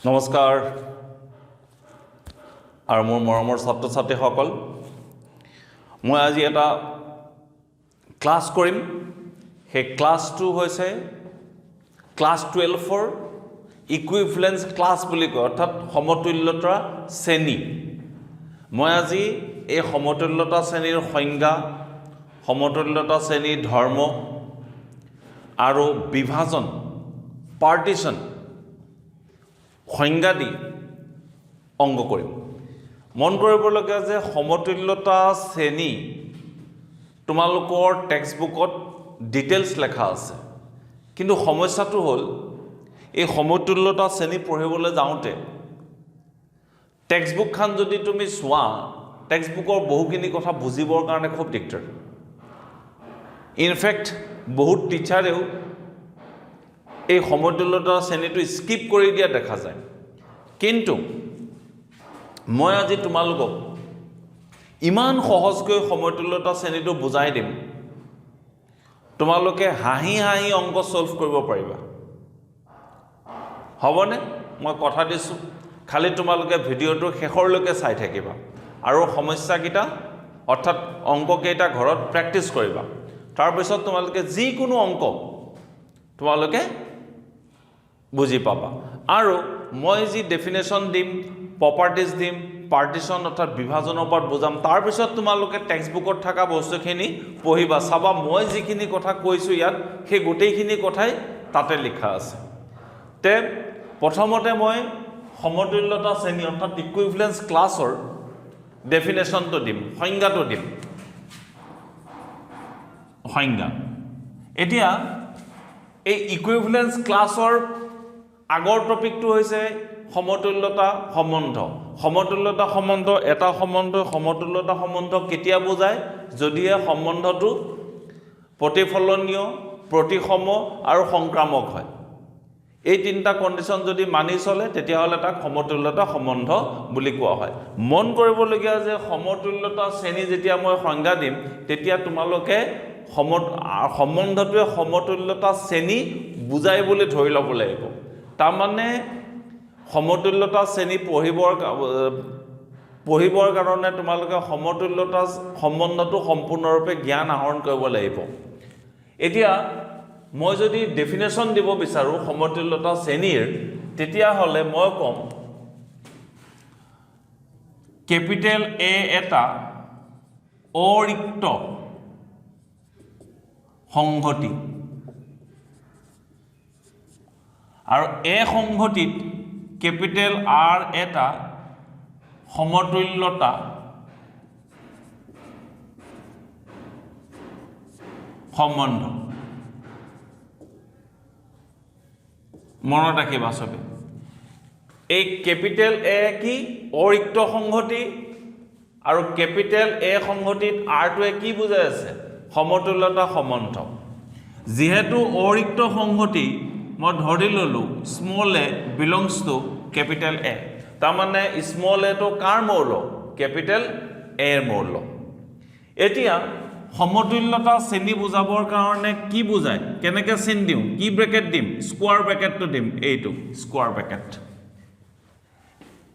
নমস্কাৰ আৰু মোৰ মৰমৰ ছাত্ৰ ছাত্ৰীসকল মই আজি এটা ক্লাছ কৰিম সেই ক্লাছটো হৈছে ক্লাছ 12 ৰ ইকুইভেলেন্স ক্লাছ বুলি কয় অৰ্থাৎ সমতুল্যতা শ্ৰেণী মই আজি এই সমতুল্যতা শ্ৰেণীৰ সংজ্ঞা সমতুল্যতা শ্ৰেণীৰ ধৰ্ম আৰু বিভাজন পাৰ্টিশন সংজ্ঞা দি অংগ কৰিম মন কৰিবলগীয়া যে সমতুল্যতা শ্ৰেণী তোমালোকৰ টেক্সটবুকত ডিটেইলছ লেখা আছে কিন্তু সমস্যাটো হ'ল এই সমতুল্যতা শ্ৰেণী পঢ়িবলৈ যাওঁতে টেক্সটবুকখন যদি তুমি চোৱা টেক্সটবুকৰ বহুখিনি কথা বুজিবৰ কাৰণে খুব দিগদাৰ ইনফেক্ট বহুত টিচাৰেও এই সমতুল্যতা শ্ৰেণীটো স্কিপ কৰি দিয়া দেখা যায় কিন্তু মই আজি তোমালোকক ইমান সহজকৈ সমতুল্যতা শ্ৰেণীটো বুজাই দিম তোমালোকে হাঁহি হাঁহি অংক সলভ কৰিব পাৰিবা হ'বনে মই কথা দিছোঁ খালি তোমালোকে ভিডিঅ'টো শেষৰলৈকে চাই থাকিবা আৰু সমস্যাকেইটা অৰ্থাৎ অংককেইটা ঘৰত প্ৰেক্টিছ কৰিবা তাৰপিছত তোমালোকে যিকোনো অংক তোমালোকে বুজি পাবা আৰু মই যি ডেফিনেশ্যন দিম প্ৰপাৰ্টিজ দিম পাৰ্টিশন অৰ্থাৎ বিভাজনৰ ওপৰত বুজাম তাৰপিছত তোমালোকে টেক্সটবুকত থকা বস্তুখিনি পঢ়িবা চাবা মই যিখিনি কথা কৈছোঁ ইয়াত সেই গোটেইখিনি কথাই তাতে লিখা আছে তে প্ৰথমতে মই সমতুল্যতা শ্ৰেণী অৰ্থাৎ ইকুইভেলেন্স ক্লাছৰ ডেফিনেশ্যনটো দিম সংজ্ঞাটো দিম সংজ্ঞা এতিয়া এই ইকুইভেলেন্স ক্লাছৰ আগৰ টপিকটো হৈছে সমতুল্যতা সম্বন্ধ সমতুল্যতা সম্বন্ধ এটা সম্বন্ধ সমতুল্যতা সম্বন্ধ কেতিয়া বুজায় যদিহে সম্বন্ধটো প্ৰতিফলনীয় প্ৰতিসম আৰু সংক্ৰামক হয় এই তিনিটা কণ্ডিশ্যন যদি মানি চলে তেতিয়াহ'লে তাক সমতুল্যতা সম্বন্ধ বুলি কোৱা হয় মন কৰিবলগীয়া যে সমতুল্যতা শ্ৰেণী যেতিয়া মই সংজ্ঞা দিম তেতিয়া তোমালোকে সম্বন্ধটোৱে সমতুল্যতা শ্ৰেণী বুজাই বুলি ধৰি ল'ব লাগিব তাৰমানে সমতুল্যতা শ্ৰেণী পঢ়িবৰ কাৰণে তোমালোকে সমতুল্যতা সম্বন্ধটো সম্পূৰ্ণৰূপে জ্ঞান আহৰণ কৰিব লাগিব এতিয়া মই যদি ডেফিনেশ্যন দিব বিচাৰোঁ সমতুল্যতা শ্ৰেণীৰ তেতিয়াহ'লে মই ক'ম কেপিটেল এ এটা অৰিক্ত সংহতি আৰু এ সংহতিত কেপিটেল আৰ এটা সমতুল্যতা সম্বন্ধ মনত ৰাখিবা চবে এই কেপিটেল এ কি অৰিক্ত সংহতি আৰু কেপিটেল এ সংহতিত আৰটোৱে কি বুজাই আছে সমতুল্যতা সম্বন্ধ যিহেতু অৰিক্ত সংহতি মই ধৰি ল'লোঁ small A belongs to capital A তাৰমানে স্মল এটো কাৰ মৌল কেপিটেল এৰ মৌল এতিয়া সমতুল্যতা শ্ৰেণী বুজাবৰ কাৰণে কি বুজায় কেনেকৈ চিন দিওঁ কি ব্ৰেকেট দিম স্কোৱাৰ ব্ৰেকেটটো দিম এইটো স্কোৱাৰ ব্ৰেকেট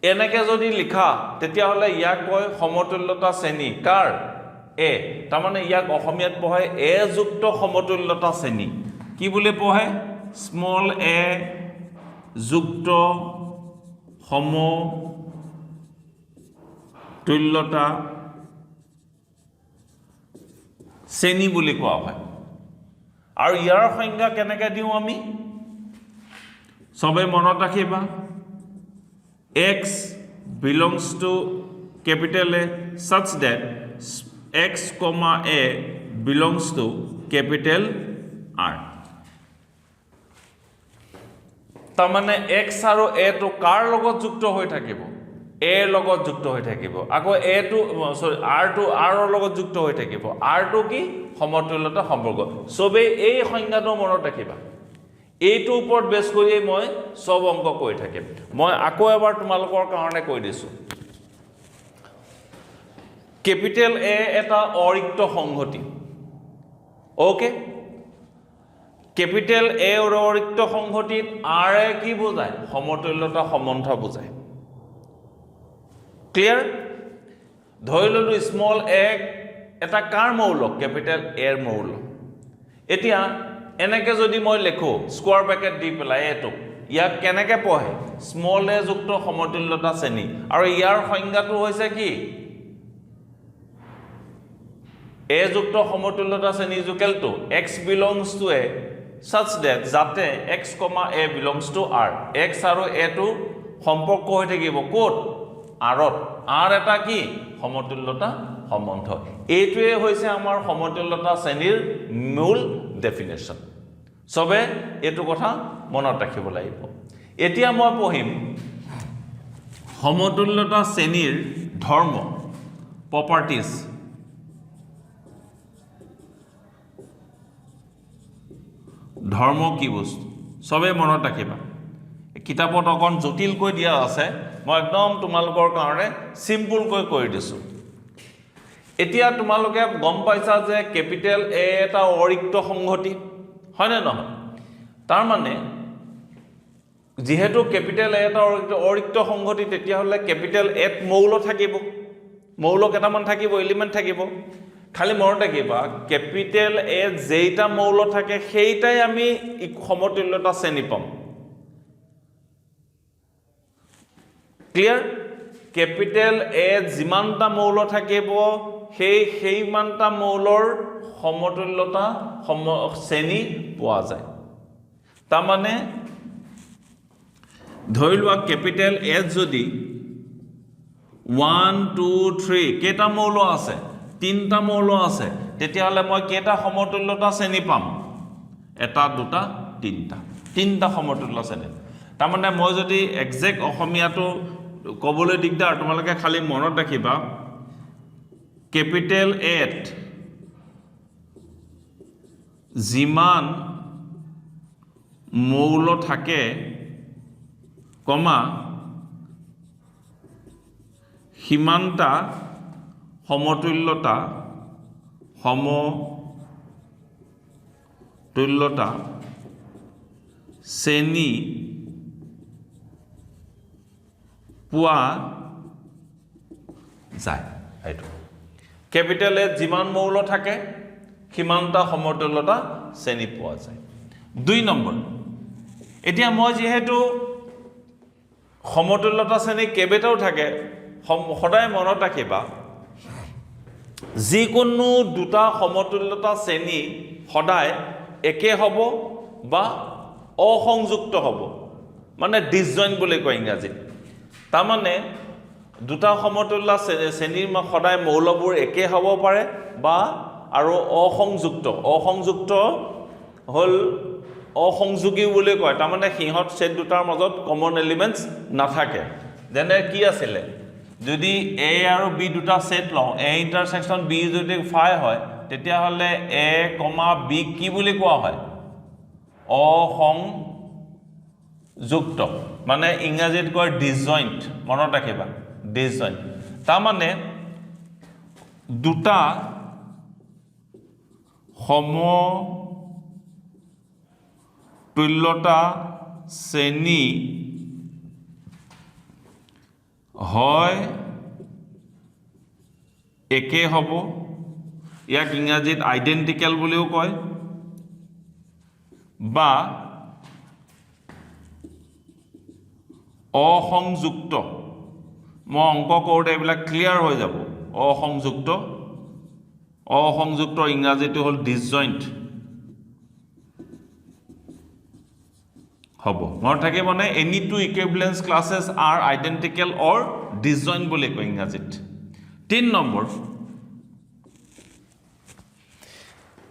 এনেকৈ যদি লিখা তেতিয়াহ'লে ইয়াক কয় সমতুল্যতা শ্ৰেণী কাৰ এ তাৰমানে ইয়াক অসমীয়াত পঢ়ায় এ যুক্ত সমতুল্যতা শ্ৰেণী কি বুলি পঢ়ে স্মল এ যুক্ত সমতুল্যতা শ্ৰেণী বুলি কোৱা হয় আৰু ইয়াৰ সংজ্ঞা কেনেকৈ দিওঁ আমি চবে মনত ৰাখিবা x belongs to capital A such that x, a belongs to capital R তাৰমানে x আৰু a টো কাৰ লগত যুক্ত হৈ থাকিব a লগত যুক্ত হৈ থাকিব আকৌ a টো সৰি r টো r ৰ লগত যুক্ত হৈ থাকিব r টো কি সমতুল্যতা সম্পৰ্ক সবে এই সংজ্ঞাটো মনত ৰাখিবা এইটো ওপৰত বেছ কৰি মই সব অংক কৰি থাকিম মই আকৌ এবাৰ তোমালোকৰ কাৰণে কৈ দিছো কেপিটেল এ এটা অৰিক্ত সংহতি ওকে কেপিটেল এ অৰিক্ত সংহতিত আৰ এ কি বুজায় সমতুল্যতা সম্বন্ধ বুজায় ক্লিয়াৰ ধৰি ললো স্মল এ এটা কাৰ মৌলক কেপিটেল এৰ মৌলক এতিয়া এনেকে যদি মই লিখো স্কয়াৰ ব্ৰেকেট দি পেলাই এটো ইয়াক কেনেকে পঢ়ে স্মল এ যুক্ত সমতুল্যতা শ্ৰেণী আৰু ইয়াৰ সংজ্ঞাটো হৈছে কি এ যুক্ত সমতুল্যতা শ্ৰেণী equal to x belongs to a such that যাতে x, a belongs to r x আৰু a টো সম্পৰ্ক হৈ থাকিব কোট আৰত r এটা কি সমতুল্যতা সম্বন্ধ এইটোৱে হৈছে আমাৰ সমতুল্যতা শ্ৰেণীৰ মূল ডেফিনেশ্যন সবে এটো কথা মনত ৰাখিব লাগিব এতিয়া মই পঢ়িম সমতুল্যতা শ্ৰেণীৰ ধৰ্ম প্ৰপাৰ্টিজ ধৰ্ম কি বস্তু সবে মনত ৰাখিবা কিতাপত অকন জটিল কৈ দিয়া আছে মই একদম তোমালোকৰ কাৰণে সিম্পল কৈ কৈ দিছো এতিয়া তোমালোকে গম পাইছা যে কেপিটেল এ এটা অৰিক্ত সংহতি হয় না নহয় তাৰ মানে যেহেতু কেপিটেল এ এটা অৰিক্ত সংহতি তেতিয়া হলে কেপিটেল এত মৌল থাকিব মৌল কেটামান থাকিব এলিমেন্ট থাকিব খালি মনত ৰাখিবা কেপিটেল এ যেইটা মৌল থাকে সেইটাই আমি সমতুল্যতা শ্ৰেণী পাম ক্লিয়াৰ কেপিটেল এ যিমানটা মৌল থাকিব সেইমানটা মৌলৰ সমতুল্যতা শ্ৰেণী পোৱা যায় তাৰ মানে ধৰি লোৱা কেপিটেল এ যদি 1 2 3 কেটা মৌল আছে তিনটা মৌল আছে তেতিয়াহলে মই কেটা সমতুল্যতা শ্ৰেণী পাম এটা দুটা তিনটা সমতুল্য শ্ৰেণী তাৰ মানে মই যদি এক্সাক্ট অসমীয়াটো কবলৈ দিগদাৰ তোমালোকে খালি মনত ৰাখিবা কেপিটেল এত জিমান মৌল থাকে কমা হিমানটা সমতুল্যতা শ্ৰেণী পোৱা যায় এইটো কেপিটেল এ যিমান মৌল থাকে সিমানটা সমতুল্যতা শ্ৰেণী পোৱা যায় 2 নম্বৰ এতিয়া মই যেহেতু সমতুল্যতা শ্ৰেণী কেবেটাও থাকে সদায় মনত ৰাখিবা যিকোনো দুটা সমতুল্যতা শ্ৰেণী সদায় একে হ'ব বা অসংযুক্ত হ'ব মানে ডিসজয়েন্ট বুলি কয় ইংৰাজীত তাৰ মানে দুটা সমতুল্য শ্ৰেণীৰ সদায় মৌলবোৰ একে হ'ব পাৰে বা আৰু অসংযুক্ত হল অসংযোগী বুলি কয় তাৰ মানে সিহঁত সেট দুটাৰ মাজত কমন এলিমেন্টস নাথাকে যেনে কি আছিল যদি a আৰু b দুটা সেট লওঁ a ইন্টাৰসেকশন b যদি phi হয় তেতিয়া হলে a, b কি বুলি কোৱা হয় অসংযুক্ত মানে ইংৰাজীত কয় ডিসজয়েন্ট মনত ৰাখিবা ডিসজয়েন্ট তাৰ মানে দুটা সমতুল্যতা শ্ৰেণী হয় একে হ'ব ইয়াক ইংৰাজীত আইডেন্টিক্যাল বুলিও কয় বা অসংযুক্ত মই অংক কৰোঁতে এইবিলাক ক্লিয়াৰ হৈ যাব অসংযুক্ত ইংৰাজীটো হ'ল ডিসজয়েন্ট হ'ব মনত থাকিব মানে any two equivalence classes are identical or disjoint বুলি কয় ইংৰাজীত 3 নম্বৰ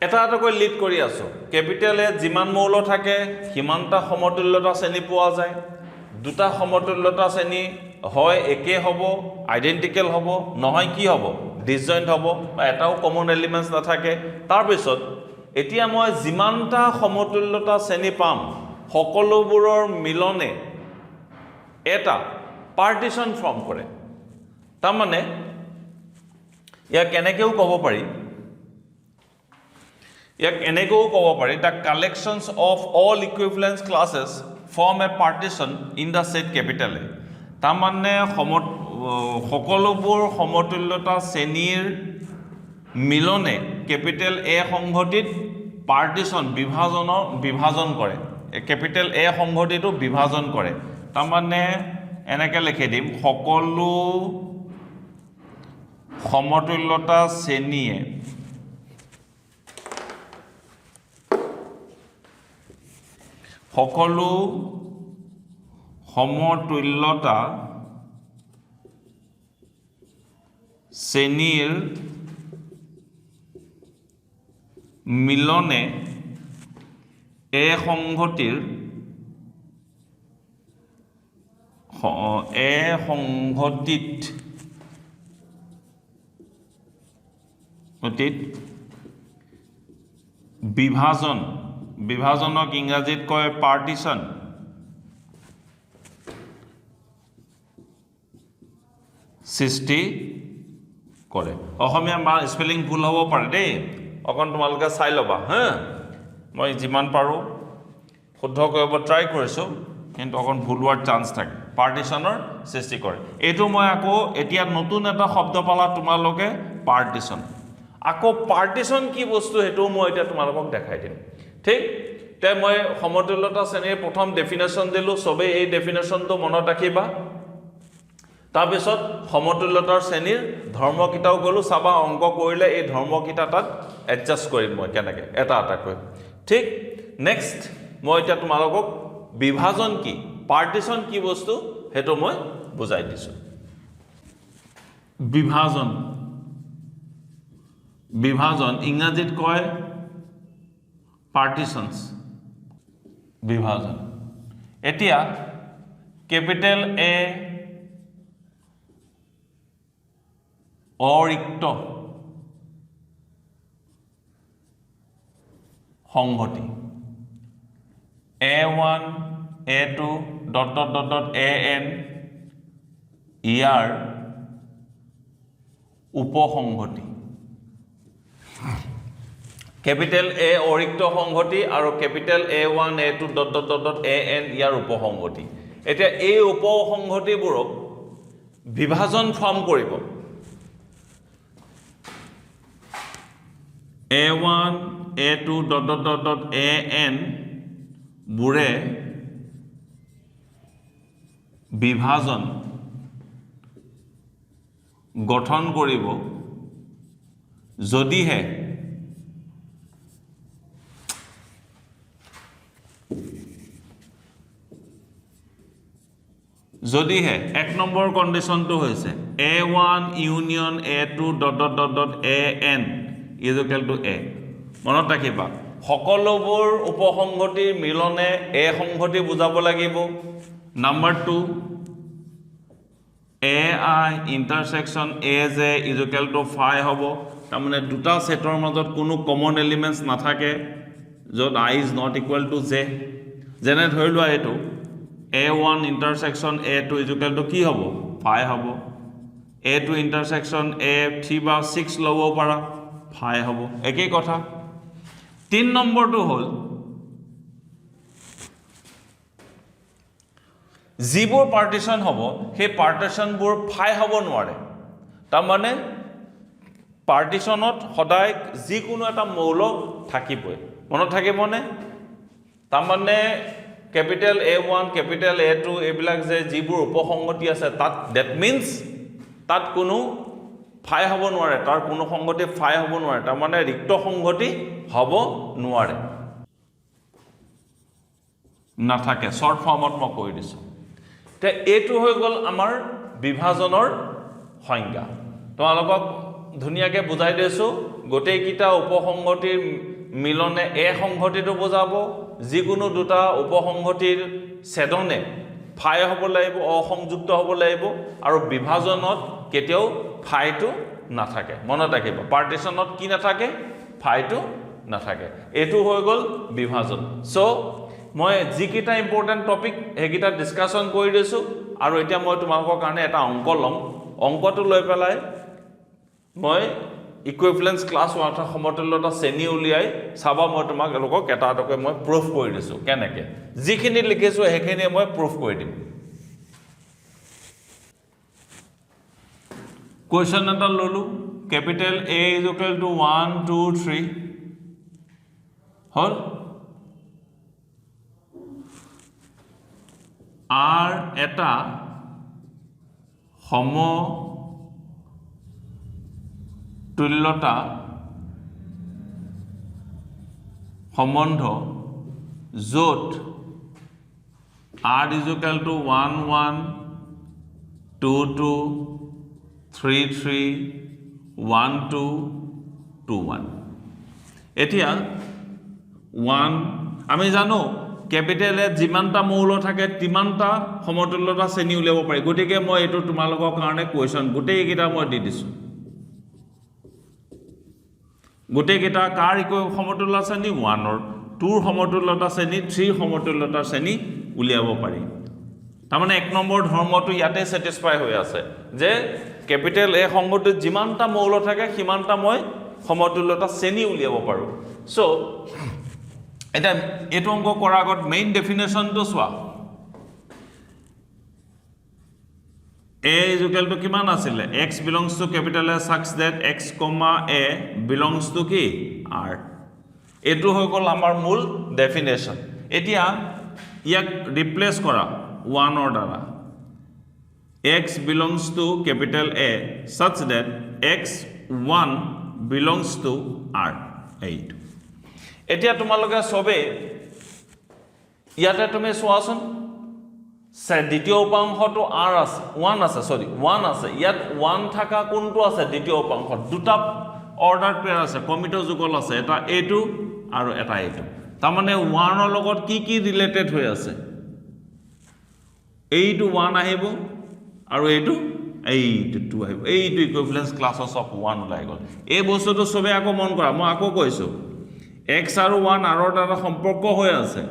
এটা কৈ লিড কৰি আছো কেপিটেল এ যিমান মৌল থাকে সিমানটা সমতুল্যতা শ্ৰেণী পোৱা যায় দুটা সমতুল্যতা শ্ৰেণী হয় একে হ'ব আইডেন্টিক্যাল হ'ব নহয় কি হ'ব ডিসজয়েন্ট হ'ব বা এটাও কমন এলিমেন্টস নাথাকে তাৰ পিছত এতিয়া মই যিমানটা সমতুল্যতা শ্ৰেণী পাম সকলোবোৰৰ মিলনে এটা পাৰ্টিশন ফৰ্ম কৰে তাৰ মানে ইয়া কেনেকেও ক'ব পাৰি ইয়াক এনেকৈও ক'ব পাৰি the collections of all equivalence classes form a partition in the set capital A তাৰমানে সকলোবোৰ সমতুল্যতা শ্ৰেণীৰ মিলনে কেপিটেল এ সংহতিত পাৰ্টিশ্যন বিভাজন কৰে কেপিটেল এ সংহতিটো বিভাজন কৰে তাৰমানে এনেকৈ লিখি দিম সকলো সমতুল্যতা শ্ৰেণীয়ে সকলো সমতুল্যতা শ্ৰেণীৰ মিলনে এ সংহতিৰ বিভাজনক ইংৰাজীত কয় পাৰ্টিশ্যন সৃষ্টি কৰে অসমীয়া স্পেলিং ভুল হ'ব পাৰে দেই অকণ তোমালোকে চাই ল'বা হা মই যিমান পাৰোঁ শুদ্ধ কৰিব ট্ৰাই কৰিছোঁ কিন্তু অকণ ভুল হোৱাৰ চান্স থাকে পাৰ্টিশ্যনৰ সৃষ্টি কৰে এইটো মই আকৌ এতিয়া নতুন এটা শব্দ পালা তোমালোকে পাৰ্টিশ্যন আকৌ পাৰ্টিশ্যন কি বস্তু সেইটো মই এতিয়া তোমালোকক দেখাই দিম ঠিক তে মই সমতুল্যতা শ্ৰেণীৰ প্ৰথম ডেফিনেশ্যন দিলোঁ চবেই এই ডেফিনেশ্যনটো মনত ৰাখিবা তাৰপিছত সমতুল্যতাৰ শ্ৰেণীৰ ধৰ্মকেইটাও গ'লোঁ চাবা অংক কৰিলে এই ধৰ্মকেইটা তাত এডজাষ্ট কৰিম মই কেনেকৈ এটা এটাকৈ ঠিক নেক্সট মই এতিয়া তোমালোকক বিভাজন কি পাৰ্টিশ্যন কি বস্তু সেইটো মই বুজাই দিছোঁ বিভাজন ইংৰাজীত কয় পাৰ্টিশ্যনছ বিভাজন এতিয়া কেপিটেল এ অৰিক্ত সংহতি A1 A2 ... AN year উপসংহতি capital এ অৰিক্ত সংহতি আৰু কেপিটেল A1 A2 ... AN ইয়াৰ উপসংহতি এতিয়া এই উপসংহতিবোৰক বিভাজন ফৰ্ম কৰিব A1 A2 ... AN বুৰে বিভাজন গঠন কৰিব যদিহে এক নম্বৰ কণ্ডিশ্যনটো হৈছে A1 union A2 ... AN equal to A মনত ৰাখিবা সকলোবোৰ উপসংহতিৰ মিলনে এ সংহতি বুজাব লাগিব number 2 AI ইণ্টাৰসেকশ্যন AJ equal to phi হ'ব তাৰমানে দুটা সেটৰ মাজত কোনো কমন এলিমেন্টছ নাথাকে য'ত I is not equal to J যেনে ধৰি লোৱা এইটো A1 ইণ্টাৰসেকশ্যন A2 ইকুৱেল টু কি হ'ব phi হ'ব A2 ইণ্টাৰসেকশ্যন A3 বা 6 ল'ব পাৰা phi হ'ব একেই কথা 3 নম্বৰটো হ'ল যিবোৰ পাৰ্টিশ্যন হ'ব সেই পাৰ্টিশ্যনবোৰ phi হ'ব নোৱাৰে তাৰমানে পাৰ্টিশ্যনত সদায় যিকোনো এটা মৌল থাকিবই মনত থাকিবনে তাৰমানে কেপিটেল A1 কেপিটেল A2 এইবিলাক যে যিবোৰ উপসংহতি আছে তাত দ্যাট মিন্স তাত কোনো phi হ'ব নোৱাৰে তাৰ কোনো সংগতি phi হ'ব নোৱাৰে তাৰমানে ৰিক্ত সংগতি হ'ব নোৱাৰে নাথাকে শৰ্ট ফৰ্মত মই কৈ দিছোঁ তে এইটো হৈ গ'ল আমাৰ বিভাজনৰ সংজ্ঞা তোমালোকক ধুনীয়াকৈ বুজাই দিছোঁ গোটেইকেইটা উপসংগতিৰ মিলনে এ সংগতিটো বুজাব যিকোনো দুটা উপসংগতিৰ ছেদনে phi হ'ব লাগিব অসংযুক্ত হ'ব লাগিব আৰু বিভাজনত কেতিয়াও phi-টো নাথাকে মনত ৰাখিব পাৰ্টিশ্যনত কি নাথাকে phi-টো নাথাকে এইটো হৈ গ'ল বিভাজন সো মই যিকেইটা ইম্পৰ্টেণ্ট টপিক সেইকেইটা ডিছকাশ্যন কৰি দিছোঁ আৰু এতিয়া মই তোমালোকৰ কাৰণে এটা অংক ল'ম অংকটো লৈ পেলাই মই ইকুইভেলেন্স ক্লাছ অৰ্থাৎ সমতুল্যতা শ্ৰেণী উলিয়াই চাবা মই তোমালোকক এটা এটাকৈ মই প্ৰুফ কৰি দিছোঁ কেনেকৈ যিখিনি লিখিছোঁ সেইখিনি মই প্ৰুফ কৰি দিম কুৱেশ্যন এটা ল'লোঁ capital A is equal to 1 2 3 হ'ল R এটা সমতুল্যতা সম্বন্ধ য'ত R is equal to 1 1 2 2 3 3 1 2 2 1 এতিয়া 1 আমি জানো ক্যাপিটেল এ যিমানটা মৌল থাকে তিমানটা সমতুল্যতা শ্ৰেণী উলিয়াব পাৰি গতিকে মই এটো তোমালোকৰ কাৰণে কোৱেশ্চন গোটেই কিটা মই দি দিছো গোটেই কিটা কাৰ সমতুল্যতা শ্ৰেণী 1 ৰ 2 ৰ সমতুল্যতা শ্ৰেণী 3 সমতুল্যতা শ্ৰেণী উলিয়াব পাৰি তাৰমানে এক নম্বৰ ধৰ্মটো ইয়াতে স্যাটিসফাই হৈ আছে যে ক্যাপিটেল এ সংগঠিত যিমানটা মৌল থাকে সিমানটা মই সমতুল্যতা শ্ৰেণী উলিয়াব পাৰো সো এটা এটো অংক কৰাৰ আগত মেইন ডেফিনেশনটো চোৱা A is equal to কিমান আছিল x belongs to capital A such that x, A belongs to কি R এটো হৈ গল আমাৰ মূল ডেফিনেশন এতিয়া ইয়াক ৰিপ্লেস কৰা 1 ৰ দ্বাৰা x belongs to capital A such that x1 belongs to R 8 এতিয়া তোমালোকে সবে ইয়াতে তুমি চোৱাচোন দ্বিতীয় উপাংশটো r আছে 1 আছে সরি 1 আছে ইয়াত 1 থাকা কোনটো আছে দ্বিতীয় উপাংশ দুটা অৰ্ডাৰ পেয়াৰ আছে কমিটো যুগল আছে এটা a2 আৰু এটা a2 তাৰ মানে 1 ৰ লগত কি কি ৰিলেটেড হৈ আছে এইটো 1 আহিব আৰু এইটো 2 আহিব এইটো ইকুইভেলেন্স ক্লাसेस অফ 1 ওলাই গল এই বস্তুটো সবে আকৌ মন কৰা মই আকৌ কৈছো x আৰু 1 আৰু এটা সম্পৰ্ক হৈ আছে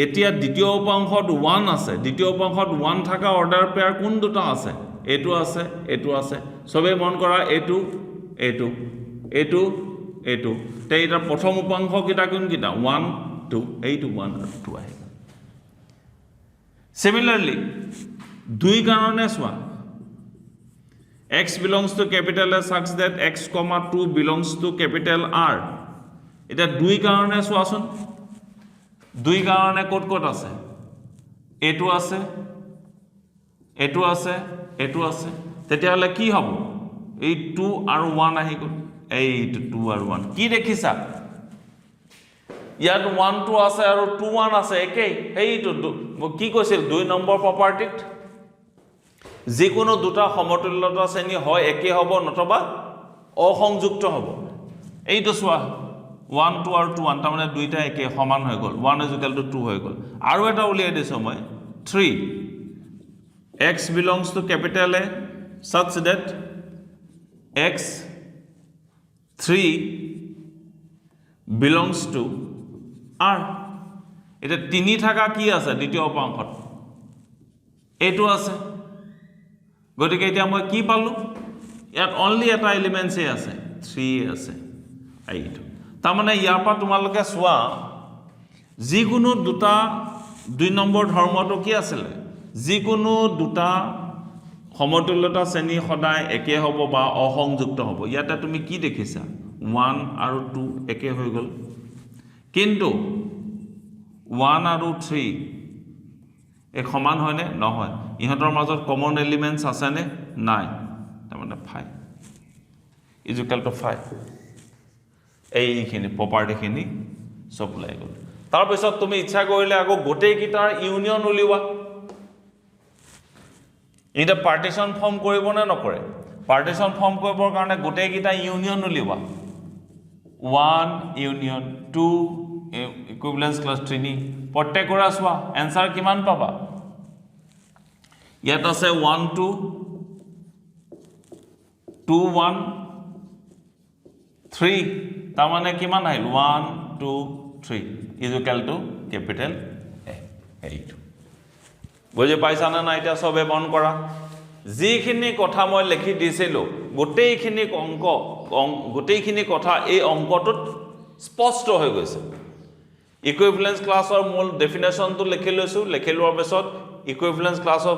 এতিয়া দ্বিতীয় উপাংশত 1 আছে দ্বিতীয় উপাংশত 1 থাকা অৰ্ডাৰ পেয়াৰ কোন দুটা আছে এটো আছে সবে মন কৰা এটো তে এটা প্ৰথম উপাংশ কিটা কোন কিটা 1 2 এইটো 1 আৰু 2 আহিব সিমিলারলি দুই কারণে সোয়া x belongs to capital A such that x, 2 belongs to capital R এটা দুই কারণে সোয়াছুন দুই কারণে কোট আছে এটো আছে তেতিয়া হলে কি হ'ব এই 2 আৰু 1 আহি গল এই 2 আৰু 1 কি দেখিছা ইয়াত 1 2 আছে আৰু 2 1 আছে একেই এইটো কি কৈছিল 2 নম্বৰ প্ৰপাৰ্টিত যিকোনো দুটা সমতুল্যতা শ্ৰেণী হয় একে হ'ব নতবা অসংযুক্ত হ'ব এইটো চোৱা 1 2 আৰু 2 1 তাৰ মানে দুইটা একে সমান হৈ গল 1 is equal to 2 হৈ গল আৰু এটা উলিয়াই দিছো মই 3 x belongs to capital A such that x 3 belongs to R এটা তিনি থাকা কি আছে দ্বিতীয় উপাংশত এটো আছে গতিকে এতিয়া মই কি পালো ইয়াত অনলি এটা এলিমেন্টস আছে 3 আছে এইটো তাৰ মানে ইয়াৰ পৰা তোমালোকে চোৱা যিকোনো দুটা দুই নম্বৰ ধৰ্মটো কি আছিল যিকোনো দুটা সমতুল্যতা শ্ৰেণী সদায় একে হ'ব বা অসংযুক্ত হ'ব ইয়াতে তুমি কি দেখিছা 1 আৰু 2 একে হৈ গল কিন্তু 1 আৰু 3 এক সমান হয়নে নহয় ইহঁতৰ মাজত কমন এলিমেন্টস আছে নে নাই তাৰ মানে 5 is equal to 5 এইখিনি প্ৰপাৰ্টিখিনি সব ওলাই গল তাৰ পিছত তুমি ইচ্ছা কৰিলে আকৌ গোটেই কিটাৰ ইউনিয়ন উলিওৱা এটা পাৰ্টিশন ফৰ্ম কৰিব নে নকৰে পাৰ্টিশন ফৰ্ম কৰিবৰ কাৰণে গোটেই কিটা ইউনিয়ন উলিওৱা 1 ইউনিয়ন 2 ইকুইভেলেন্স ক্লাছ 3 প্ৰত্যেকৰা চোৱা आंसर কিমান পাবা ইয়াত আছে 1 2 2 1 3 তাৰ মানে কিমান আহিল 1 2 3 is equal to capital A এইটো বুজি পাইছানে না এটা সবে মন কৰা যিখিনি কথা মই লিখি দিছিলো গোটেইখিনি গোটেইখিনি কথা এই অংকটোত স্পষ্ট হৈ গৈছে ইকুইভেলেন্স ক্লাছৰ মূল ডেফিনেশ্যনটো লিখি লৈছোঁ লিখি লোৱাৰ পিছত ইকুইভেলেন্স ক্লাছৰ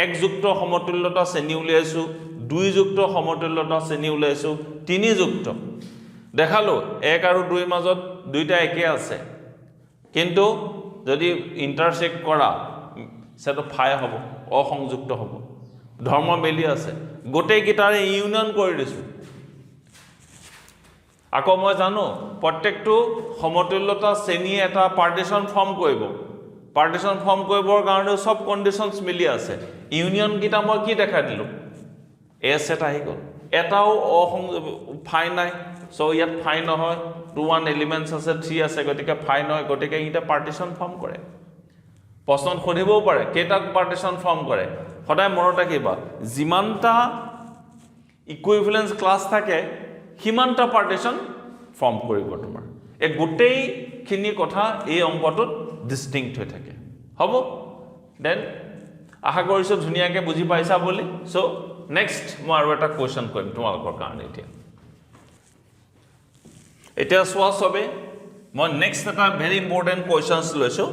এক যুক্ত সমতুল্যতা শ্ৰেণী উলিয়াইছোঁ 2 যুক্ত সমতুল্যতা শ্ৰেণী উলিয়াইছোঁ 3 যুক্ত দেখালো 1 আৰু 2 মাজত দুইটা একে আছে কিন্তু যদি ইন্টাৰসেক্ট কৰা সেটো ফাই হ'ব অসংযুক্ত হ'ব ধৰ্ম মিলি আছে গোটেই গিটাৰে ইউনিয়ন কৰি দিছো আকৌ মই জানো প্ৰত্যেকটো সমতুল্যতা শ্ৰেণী এটা পাৰ্টিশন ফৰ্ম কৰিবৰ কাৰণে সব কন্ডিশনস মিলি আছে ইউনিয়ন গিটা মই কি দেখা দিলো এ সেট আহি গল এটাও ফাই নাই সো ইয়াত ফাই নহয় 2 1 এলিমেন্টস আছে 3 আছে গতিকে ফাই নহয় গতিকে এটা পাৰ্টিশন ফৰ্ম কৰে প্ৰশ্ন খুদিবও পাৰে কেটা পাৰ্টিশন ফৰ্ম কৰে সদায় মনত ৰাখিবা যিমানটা ইকুইভেলেন্স ক্লাছ থাকে হিমানটা পাৰ্টিশন ফৰ্ম কৰিব তোমাৰ এই গোটেই খিনি কথা এই অংকটোত ডিস্টিংক্ট হৈ থাকে হ'ব দেন আশা কৰিছো ধুনিয়াকে বুজি পাইছা বুলি সো নেক্সট মই আৰু এটা কোৱেশ্চন কৰিম তোমালোকৰ কাৰণে এতিয়া সোৱা সবে মই নেক্সট এটা ভেৰি ইম্পৰ্টেন্ট কোৱেশ্চনস লৈছো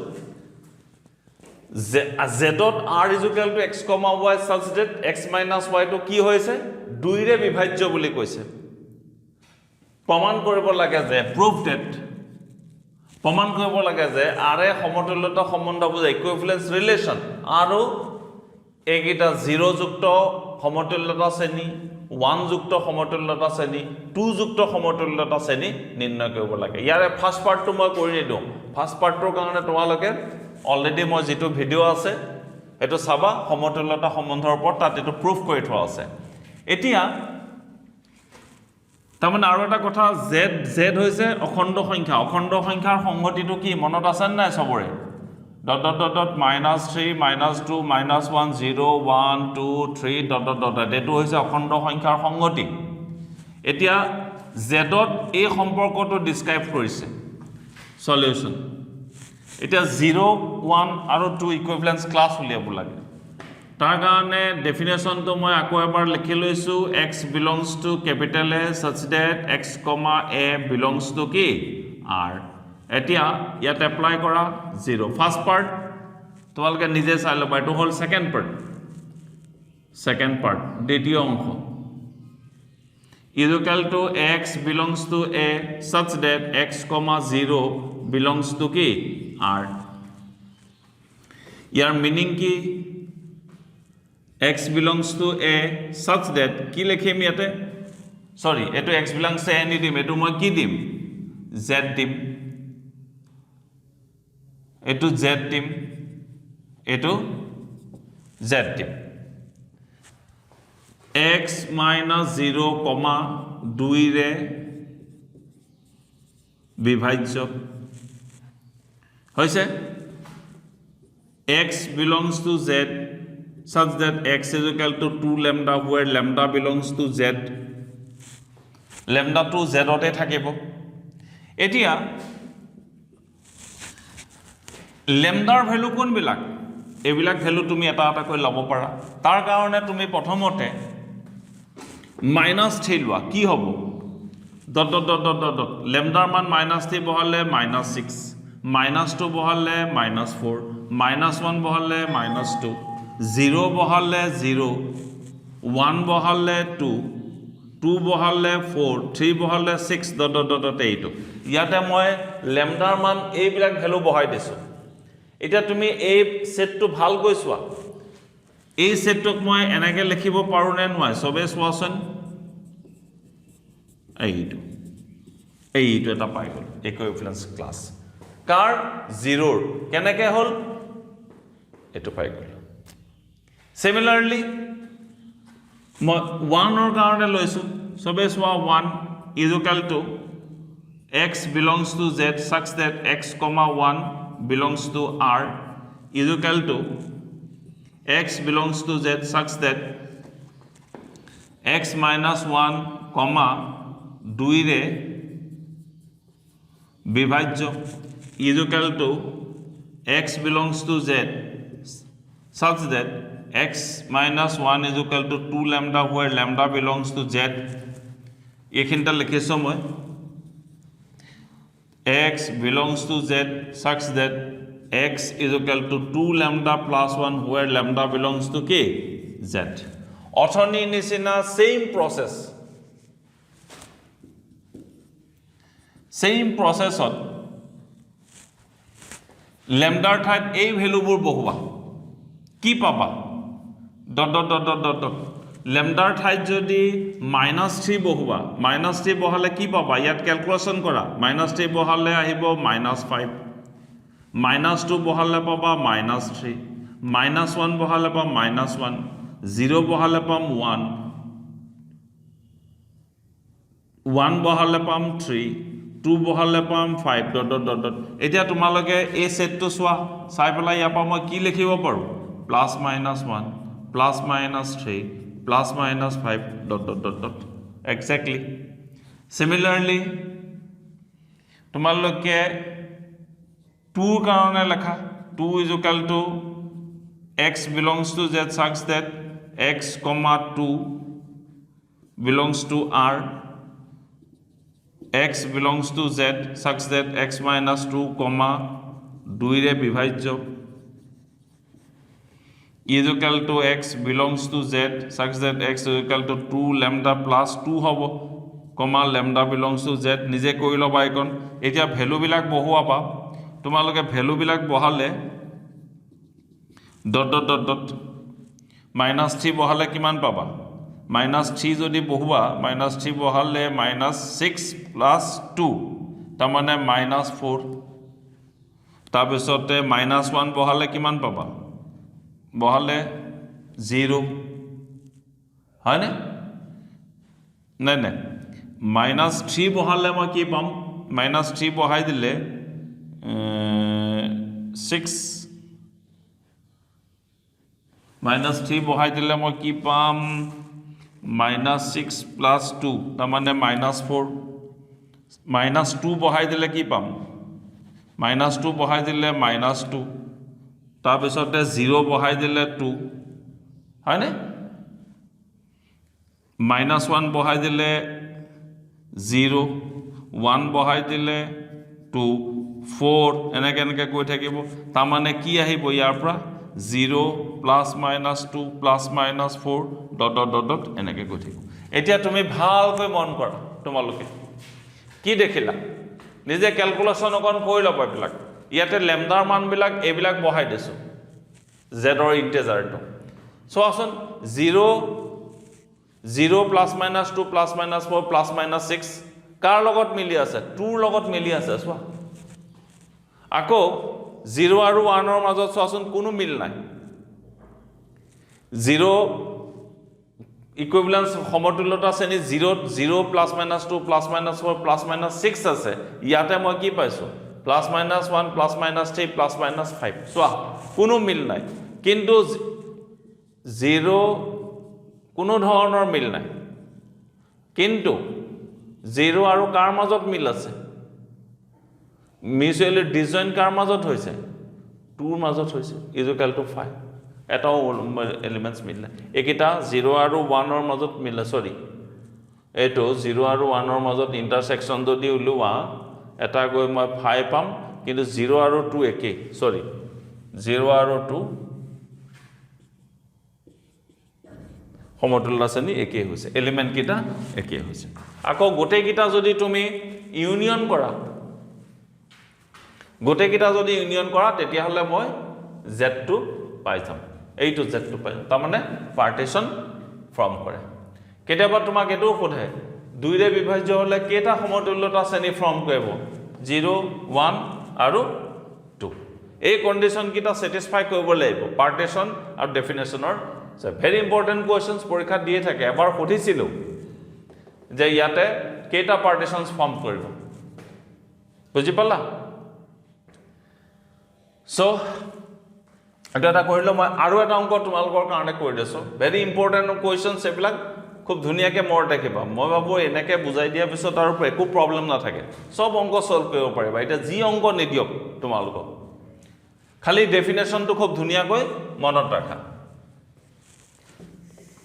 z dot r is equal to x comma y such that x minus y to কি হৈছে 2 ৰে বিভাজ্য বুলি কৈছে প্ৰমাণ কৰিব লাগে যে prove that প্ৰমাণ কৰিব লাগে যে r এ সমতুল্যতা সম্বন্ধ বুজায় ইকুইভেলেন্স ৰিলেশন আৰু এগিটা 0 যুক্ত সমতুল্যতা শ্ৰেণী 1 যুক্ত সমতুল্যতা শ্ৰেণী 2 যুক্ত সমতুল্যতা শ্ৰেণী নিৰ্ণয় কৰিব লাগে ইয়াৰে ফাৰ্স্ট পাৰ্টটো মই কৰি দিও ফাৰ্স্ট পাৰ্টৰ কাৰণে তোমালোকে অলৰেডি মই যেটো ভিডিও আছে এটো চাবা সমতুল্যতা সম্বন্ধৰ ওপৰত তাত এটো প্ৰুফ কৰি থোৱা আছে এতিয়া তাৰমানে আৰু এটা কথা z হৈছে অখণ্ড সংখ্যাৰ সংগতিটো কি মনত আছে নাই সবৰে dot dot dot dot -3 -2 -1 0 1 2 3 dot dot dot এটো হৈছে অখণ্ড সংখ্যাৰ সংগতি এতিয়া z ত এই সম্পৰ্কটো ডেসক্ৰাইব কৰিছে সলিউশন এটা 0 1 আৰু 2 ইকুইভেলেন্স ক্লাছ উলিয়াব লাগে তাৰ কাৰণে ডেফিনেশনটো মই আকৌ এবাৰ লিখি লৈছো x belongs to capital A such that x, a belongs to কি r এতিয়া ইয়াত এপ্লাই কৰা 0 ফাৰ্স্ট পাৰ্ট তোমালকে নিজে চাই লবা এটো হল সেকেন্ড পাৰ্ট দ্বিতীয় অংশ is equal to x belongs to a such that x, 0 belongs to কি r ইয়াৰ মিনিং কি x belongs to a such that কি লিখিম ইয়াতে সৰি এটো x belongs to a নি দিম এটো মই কি দিম z দিম এটো z দিম এটো z দিম x minus 0, 2 ৰে বিভাজ্য হৈছে x belongs to z such that x is equal to 2 lambda where lambda belongs to z lambda to z তে থাকিব এতিয়া lambda ৰ ভ্যালু কোন বিলাক এবিলাক ভ্যালু তুমি এটা এটা কৈ লব পাৰা তাৰ কাৰণে তুমি প্ৰথমতে -3 লোৱা কি হ'ব dot dot dot dot dot lambda মান -3 বহালে -6 -2 বহালে -4 -1 বহালে -2 0 বহালে 0 1 বহালে 2 2 বহালে 4 3 বহালে 6 ডট ডট ডট 8 ইয়াতে মই lambda মান এই বিলাক ভ্যালু বহাই দিছো এটা তুমি এই সেটটো ভাল কৈছোৱা এই সেটক মই এনেকে লিখিব পাৰো নে নহয় সবে সোৱাচন এইটো এটা পাই গল ইকুইভেলেন্স ক্লাছ কাৰ 0 কেনেকে হল এটো পাই গল সিমিলাৰলি মই 1 ৰ কাৰণে লৈছো সবে সোৱা 1 is equal to x belongs to z such that x, 1 belongs to r is equal to x belongs to z such that x minus 1, 2 ৰে বিভাজ্য is equal to x belongs to z such that x minus 1 is equal to 2 lambda where lambda belongs to z. এইখিনিটা লিখিছো মই x belongs to z such that x is equal to 2 lambda plus 1 where lambda belongs to k z. অথনি নিচিনা same processত lambda ঠাইত এই ভ্যালুবোৰ বহুবা কি পাবা dot dot dot dot dot dot lambda ঠাইত যদি -3 বহুবা -3 বহালে কি পাবা ইয়াত ক্যালকুলেশন কৰা -3 বহালে আহিব -5 -2 বহালে পাবা -3 -1 বহালে পাবা -1 0 বহালে পাম 1 1 বহালে পাম 3 2 বহালে পাম 5 ডট ডট ডট ডট এতিয়া তোমালোকে এই সেটটো চোৱা চাই পেলাই ইয়াৰ পৰা মই কি লিখিব পাৰো +-1 +-3 +-5 dot dot dot dot exactly. Similarly তোমালোকে 2 কাৰণে লেখা 2 is equal to x belongs to z such that x, 2 belongs to r, x belongs to z such that x minus 2, 2 ৰে বিভাজ্য is equal to x belongs to z such that x is equal to 2 lambda plus 2 হ'ব lambda belongs to z নিজে কৰি লবা এখন এতিয়া value বিলাক বহুৱাবা তোমালোকে ভ্যালু বিলাক বহালে ডট ডট ডট ডট -3 বহালে কিমান পাবা -3 যদি বহুৱা -3 বহালে -6 plus 2 তাৰ মানে -4 তাৰ পিছতে -1 বহালে কিমান পাবা বহালে 0 হয় না নাই -3 বহালে মই কি পাম -3 বহাই দিলে 6 -3 বহাই দিলে মই কি পাম -6 plus 2 তাৰ মানে -4 -2 বহাই দিলে কি পাম -2 বহাই দিলে -2 তাৰ পিছতে 0 বহাই দিলে 2 হয় নে -1 বহাই দিলে 0 1 বহাই দিলে 2 4 এনেকে কৈ থাকিব তাৰ মানে কি আহিব ইয়াৰ পৰা 0 +-2 +-4 ডট ডট ডট ডট এনেকে কৈ থাকিব এতিয়া তুমি ভালকৈ মন কৰা তোমালোকে কি দেখিলা নিজে ক্যালকুলেশন অকন কৰি লবা বিলাক ইয়াতে ল্যামডাৰ মান বিলাক এবিলাক বহাই দিছো z ৰ ইন্টিজাৰটো সোৱাচোন 0 0 +-2 +-4 +-6 কাৰ লগত মিলি আছে 2 ৰ লগত মিলি আছে সোৱা আকৌ 0 আৰু 1 ৰ মাজত সোৱাচোন কোনো মিল নাই 0 ইকুইভ্যালেন্স সমতুল্যতা শ্ৰেণী 0 0 +-2 +-4 +-6 আছে ইয়াতে মই কি পাইছো +-1 +-3 +-5 সোৱা কোনো মিল নাই কিন্তু 0 কোনো ধৰণৰ মিল নাই কিন্তু 0 আৰু কাৰ মাজত মিল আছে মিউচুৱেলি ডিসজয়েন্ট কাৰ মাজত হৈছে 2 ৰ মাজত হৈছে is equal to 5 এটাও এলিমেন্টস মিল নাই একিটা 0 আৰু 1 ৰ মাজত মিল সৰি এটো 0 আৰু 1 ৰ মাজত ইন্টাৰসেকশন যদি উলুৱা এটা গৈ মই 5 পাম কিন্তু 0 আৰু 2 একে সৰি 0 আৰু 2 সমতুল্য শ্ৰেণী একে হৈছে এলিমেন্ট কিটা একে হৈছে আকৌ গোটে কিটা যদি তুমি ইউনিয়ন কৰা গোটে কিটা যদি ইউনিয়ন কৰা তেতিয়া হলে মই z2 পাই যাম এইটো z2 পাই তাৰ মানে পাৰ্টিশন ফৰ্ম কৰে কেতিয়াবা তোমাক এটো সোধে 2 ৰে বিভাজ্য হলে কেটা সমতুল্যতা শ্ৰেণী ফৰ্ম কৰিব 0 1 আৰু 2 এই কন্ডিশন কিটা স্যাটিসফাই কৰিব লাগিব পাৰ্টিশন আৰু ডেফিনেশনৰ So very important questions পৰীক্ষা দিয়ে থাকে এবাৰ সুধিছিলো যে ইয়াতে কেটা পাৰ্টিশনস ফৰ্ম কৰিব বুজি পালা সো এটা কৰিলো মই আৰু এটা অংক তোমালোকৰ কাৰণে কৰি দিছো very important questions এবিলাক খুব ধুনিয়াকে মনত ৰাখিবা মই ভাবো এনেকে বুজাই দিয়া পিছত আৰু একো প্ৰবলেম নাথাকে সব অংক সলভ কৰিব পাৰিবা এটা জি অংক নিদিয়ক তোমালোকক খালি ডেফিনেশনটো খুব ধুনিয়াকৈ মনত ৰাখা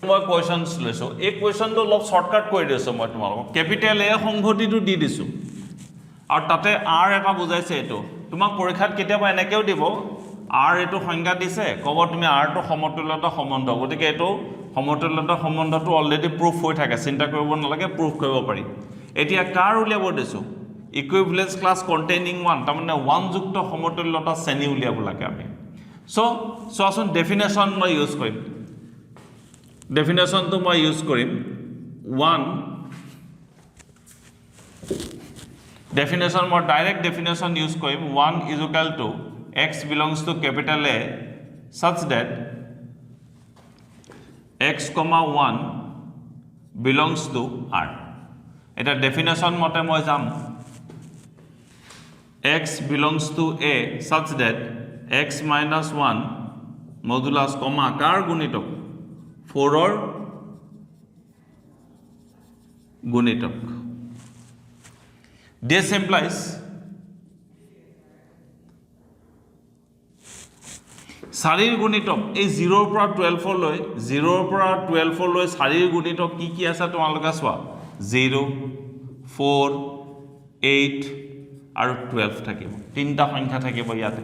মই কোৱেশ্যনছ লৈছোঁ এই কোৱেশ্যনটো অলপ শ্বৰ্টকাট কৰি দিছোঁ মই তোমালোকক কেপিটেল এ সংহতিটো দি দিছোঁ আৰু তাতে আৰ এটা বুজাইছে এইটো তোমাক পৰীক্ষাত কেতিয়াবা এনেকৈও দিব আৰ এইটো সংজ্ঞা দিছে ক'ব তুমি আৰটো সমতুল্যতা সম্বন্ধ গতিকে এইটো সমতুল্যতা সম্বন্ধটো অলৰেডি প্ৰুফ হৈ থাকে চিন্তা কৰিব নালাগে প্ৰুফ কৰিব পাৰি এতিয়া কাৰ উলিয়াব দিছোঁ ইকুইভেলেন্স ক্লাছ কণ্টেইনিং ওৱান তাৰমানে ওৱানযুক্ত সমতুল্যতা শ্ৰেণী উলিয়াব লাগে আমি চোৱাচোন ডেফিনেশ্যন মই ইউজ কৰিম ডেফিনেশ্যনটো মই ইউজ কৰিম ওৱান ডেফিনেশ্যন মই ডাইৰেক্ট ডেফিনেশ্যন ইউজ কৰিম 1 is equal to x belongs to capital A such that x, 1 belongs to R. এটা ডেফিনেশ্যন মতে মই যাম x belongs to A such that x minus 1 modulus comma কাৰ গুণিতক 4 গুণিতক This implies চাৰিৰ গুণিতক এই 0 পৰা 12 লৈ 0 পৰা 12 লৈ চাৰিৰ গুণিতক কি আছে তোমালোকে চোৱা 0 4 8 আৰু 12 থাকিব তিনিটা সংখ্যা থাকিব ইয়াতে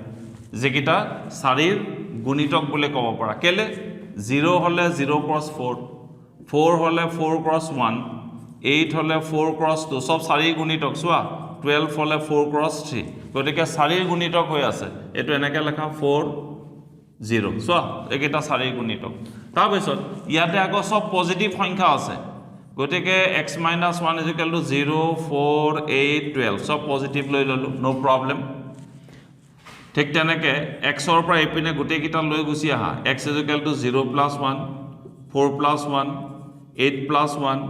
যেকিটা চাৰিৰ গুণিতক বুলি ক'ব পৰা কেলে 0 হলে 0 ক্ৰছ 4 4 হলে 4 ক্ৰছ 1 8 হলে 4 ক্ৰছ 2 সব চাৰিৰ গুণিতক চোৱা 12 হলে 4 ক্ৰছ 3 গতিকে চাৰিৰ গুণিতক হৈ আছে এটো এনেকৈ লেখা 4 0 চোৱা এইকেইটা চাৰিৰ গুণিতক তাৰপিছত ইয়াতে আকৌ সব পজিটিভ সংখ্যা আছে গতিকে x - 1 = 0 4 8 12 সব পজিটিভ লৈ ললো নো প্ৰবলেম ঠিক তেনেকে x ৰ পৰা এপিনে গোটেইকেইটা লৈ গুছি আহা x = 0 + 1 4 + 1 8 + 1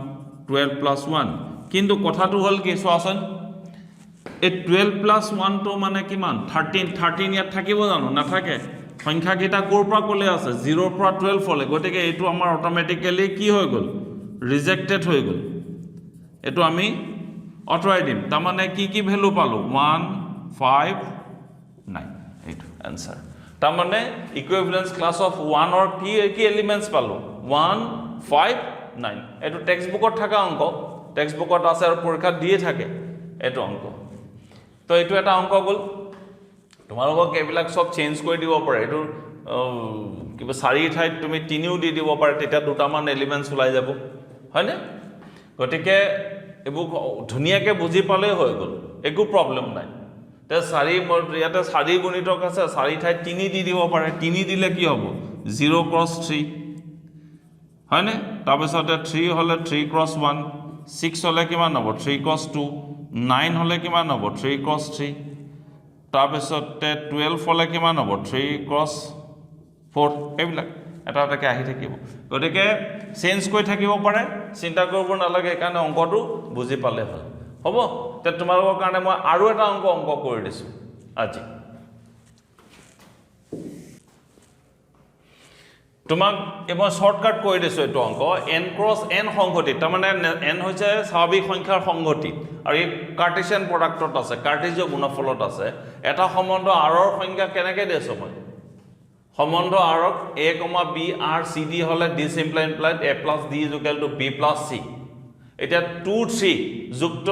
12 + 1 কিন্তু কথাটো হল কি চোৱাচোন এই 12 + 1 টো মানে কিমান 13 ইয়াত থাকিব জানো নাথাকে সংখ্যা কেইটা কোৰ পৰা কলে আছে 0 পৰা 12 হলে গতিকে এইটো আমাৰ অটোমেটিক্যালি কি হৈ গল ৰিজেক্টেড হৈ গল এটো আমি অটৰাই দিম তাৰ মানে কি ভ্যালু পালো 1 5 9 এইটো आंसर তাৰ মানে ইকুইভ্যালেন্স ক্লাস অফ 1 অর কি এলিমেন্টস পালো 1 5 9 এটো টেক্সট বুকত থাকা অংক টেক্সট বুকত আছে আৰু পৰীক্ষা দিয়ে থাকে এটো অংক তো এইটো এটা অংক গল তোমালোকক এইবিলাক সব চেঞ্জ কৰি দিব পাৰে এটো কিবা চাৰি ঠাইত তুমি তিনিও দি দিব পাৰে তেতিয়া দুটামান এলিমেন্টস ওলাই যাব হয়নে গতিকে এবুক ধুনিয়াকে বুজি পালে হৈ গল একো প্ৰবলেম নাই তে চাৰি ইয়াতে চাৰি গুণিতক আছে চাৰি ঠাইত তিনি দি দিব পাৰে তিনি দিলে কি হ'ব 0 ক্ৰছ 3 হয়নে তাৰপিছতে 3 হলে 3 ক্ৰছ 1 6 হলে কিমান হ'ব 3 ক্ৰছ 2 9 হলে কিমান হ'ব 3 ক্ৰছ 3 তাৰপিছতে 12 হলে কিমান হ'ব 3 ক্ৰছ 4 এইবিলাক এটা এটাকে আহি থাকিব গতিকে চেঞ্জ কৰি থাকিব পাৰে চিন্তা কৰিব নালাগে কাৰণ অংকটো বুজি পালে হ'ল হ'ব তে তোমালোকৰ কাৰণে মই আৰু এটা অংক কৰি দিছো আজি তোমাক এবাৰ শৰ্টকাট কৰি দিছো এইটো অংক n ক্ৰছ n সংহতি তাৰ মানে n হৈছে স্বাভাৱিক সংখ্যাৰ সংহতি আৰু এই কাৰ্টেছিয়ান প্ৰডাক্টত আছে কাৰ্টেজীয় গুণফলত আছে এটা সম্বন্ধ r ৰ সংখ্যা কেনেকৈ দিছো মই সম্বন্ধ r ক a, b r c d হলে this implies a plus d is equal to b plus c এটা 2 3 যুক্ত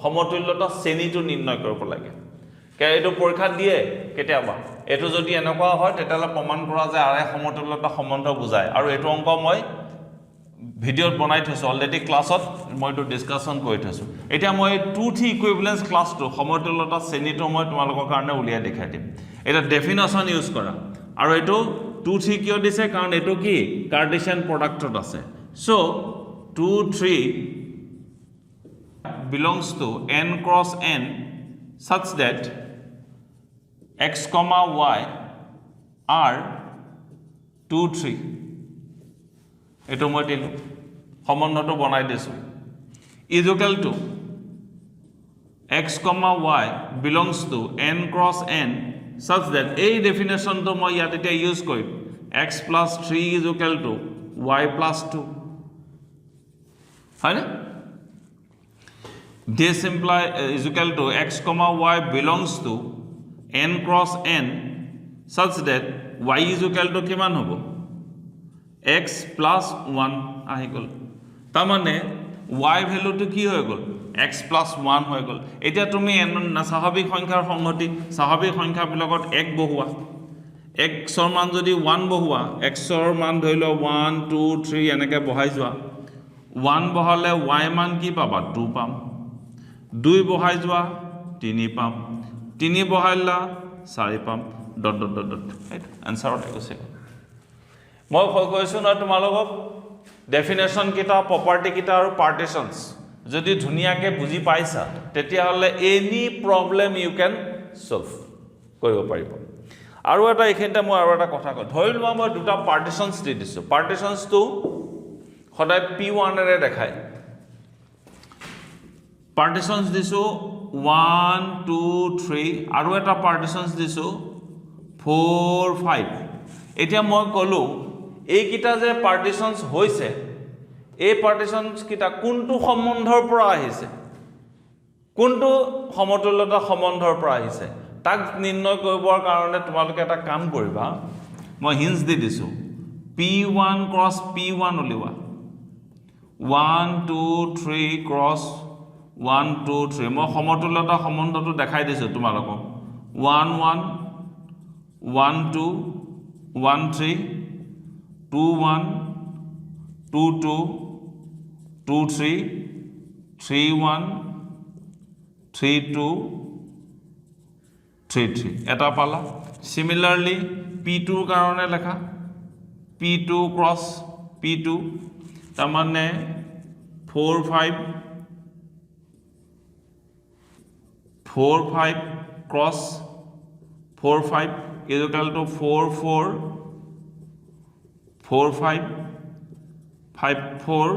সমতুল্যতা শ্ৰেণীটো নিৰ্ণয় কৰিব লাগে এইটো পৰীক্ষা দিয়ে কেতিয়াবা এটো যদি এনেকুৱা হয় তেতিয়ালে প্ৰমাণ কৰা যায় আৰে সমতুল্যতা সম্বন্ধ বুজায় আৰু এটো অংক মই ভিডিওত বনাই থৈছো অলৰেডি ক্লাছত মই তো ডিসকাশন কৰি থৈছো এতিয়া মই 2 3 ইকুইভ্যালেন্স ক্লাছটো সমতুল্যতা শ্ৰেণীটো মই তোমালোকৰ কাৰণে উলিয়াই দেখাই দিম এটা ডেফিনেশ্যন ইউজ কৰা আৰু এটো 2 3 কিয় দিছে কাৰণ এটো কি কাৰ্টেছিয়ান প্ৰডাক্টত আছে so 2 3 belongs to n cross n such that x, y are 2 3 এটো মই দিলো সম্বন্ধটো বনাই দিছো is equal to x, y belongs to n cross n such that এই ডেফিনেশ্যনটো মই ইয়াত এতিয়া ইউজ কৰিম x plus 3 is equal to y plus 2 হয়নে this implies is equal to x, y belongs to n cross n such that y is equal to কিমান হ'ব x + 1 আহি গ'ল তাৰমানে y ভ্যালুটো কি হৈ গ'ল x + 1 হৈ গ'ল এতিয়া তুমি স্বাভাৱিক সংখ্যাৰ সংহতি স্বাভাৱিক সংখ্যাবিলাকত 1 বহুৱা x ৰ মান যদি 1 বহুৱা x ৰ মান ধৰি লও 1 2 3 এনেকৈ বহাই যোৱা 1 বহালে y মান কি পাবা 2 পাম 2 বহাই যোৱা 3 পাম 3 বহাইলা 4 পাম ডট ডট ডট ডট আনসাৰত গৈছে মই কৈছো না তোমালোকক ডেফিনেশন কিটা প্ৰপাৰ্টি কিটা আৰু পাৰ্টিশনস যদি ধুনিয়াকে বুজি পাইছা তেতিয়া হলে any problem you can solve কৰিব পাৰিব আৰু এটা এখিনতে মই আৰু এটা কথা কওঁ ধৰি লোৱা মই দুটা পাৰ্টিশনস দি দিছো পাৰ্টিশনস টো সদায় p1 এৰে দেখায় পাৰ্টিশনস দিছো 1 2 3 আৰু এটা পাৰ্টিশনস দিছো 4 5 এতিয়া মই কলো এই কিটা যে পাৰ্টিশনস হৈছে এই পাৰ্টিশনস কিটা কোনটো সম্বন্ধৰ পৰা আহিছে কোনটো সমতুল্যতা সম্বন্ধৰ পৰা আহিছে তাক নিৰ্ণয় কৰিবৰ কাৰণে তোমালোকে এটা কাম কৰিবা মই হিন্টস দি দিছো p1 ক্ৰস p1 উলিওৱা 1 2 3 ক্ৰস 1 2 3 মই সমতুল্যতা সম্বন্ধটো দেখাই দিছো তোমালোকক 1 1 1 2 1 3 2 1 2 2 2 3 3 1 3 2 3 3 এটা পালা সিমিলারলি p2 কাৰণে লেখা p2 ক্ৰস p2 তাৰ মানে 4 5 ক্রস 4 5 ইকুয়াল টু 4 4 4 5 5 4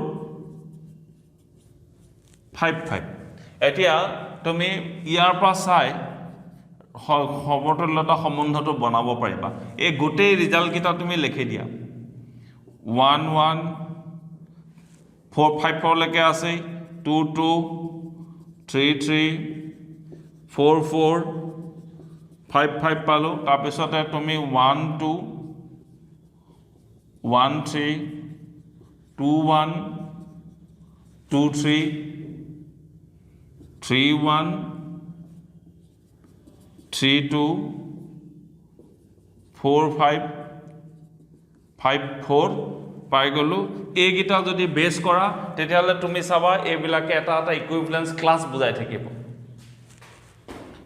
5 5 এতিয়া তুমি ইয়াৰ পৰা চাই সমতুল্যতা সম্বন্ধটো বনাব পাৰিবা এই গোটেই ৰিজাল্ট কিটা তুমি লিখি দিয়া 1 1 4 5 4 লৈকে আছে 2 2 3 3 4 4 5 5 পালো তাৰ পিছতে তুমি 1 2 1 3 2 1 2 3 3 1 3 2 4 5 5 4 পাই গলো এই গিটা যদি বেস কৰা তেতিয়ালে তুমি চাবা এইবিলাকে এটা এটা ইকুইভ্যালেন্স ক্লাস বুজাই থাকিব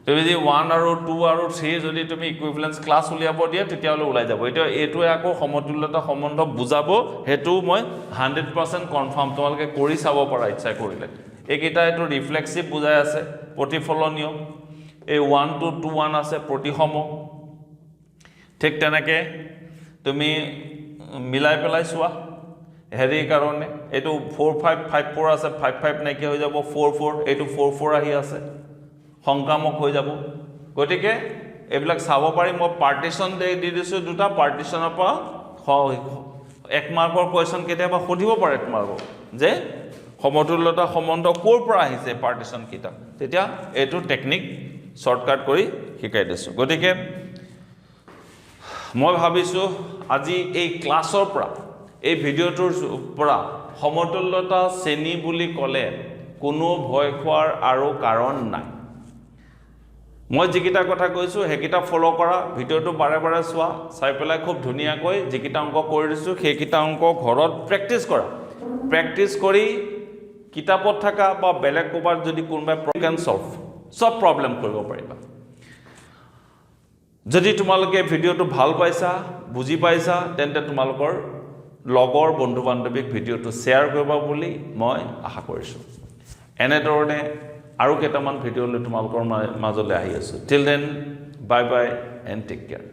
তুমি যদি 1 আৰু 2 আৰু 3 যদি তুমি ইকুইভ্যালেন্স ক্লাস উলিয়াব দিয়া তেতিয়ালে ওলাই যাব এটা এটোৱে আকৌ সমতুল্যতা সম্বন্ধ বুজাব হেতু মই 100% কনফাৰ্ম তোমালকে কৰি চাব পৰা ইচ্ছা কৰিলে এইকিটা এটো ৰিফ্লেক্সিভ বুজাই আছে প্ৰতিফলনীয় এই 1 to 2 1 আছে প্ৰতিসম ঠিক তেনেকে তুমি মিলাই পেলাই চোৱা হেৰি কাৰণে এটো 4 5 5 4 আছে 5 5 নাকি হৈ যাব 4 4 এটো 4 4 আহি আছে সংক্ৰামক হৈ যাব গটিকে এবিলাক চাব পাৰি মই পাৰ্টিশন দি দিছো দুটা পাৰ্টিশনৰ পৰা এক মাৰ্কৰ কোৱেশ্চন কেতিয়াবা সুধিব পাৰে তোমালোকক যে সমতুল্যতা সম্বন্ধ কোৰ পৰা আহিছে পাৰ্টিশন কিটা তেতিয়া এটো টেকনিক শৰ্টকাট কৰি শিকাই দিছো গটিকে মই ভাবিছো আজি এই ক্লাছৰ পৰা এই ভিডিওটোৰ পৰা সমতুল্যতা শ্ৰেণী বুলি ক'লে কোনো ভয় খোৱাৰ আৰু কাৰণ নাই মই যিকিটা কথা কৈছো হেকিটা ফলো কৰা ভিডিওটো বাৰে বাৰে চোৱা চাই পেলাই খুব ধুনিয়াকৈ যিকিটা অংক কৰি দিছো হেকিটা অংক ঘৰত প্ৰেক্টিস কৰা প্ৰেক্টিস কৰি কিতাপত থকা বা বেলেগ কোবাৰ যদি কোনবা প্ৰবলেম সব প্ৰবলেম কৰিব পাৰিবা যদি তোমালোকে ভিডিওটো ভাল পাইছা বুজি পাইছা তেন্তে তোমালোকৰ লগৰ বন্ধু বান্ধৱীক ভিডিওটো শেয়াৰ কৰিবা বুলি মই আশা কৰিছো এনে ধৰণে আৰু কেইটামান ভিডিও লৈ তোমালোকৰ মাজলৈ আহি আছো till then bye bye and take care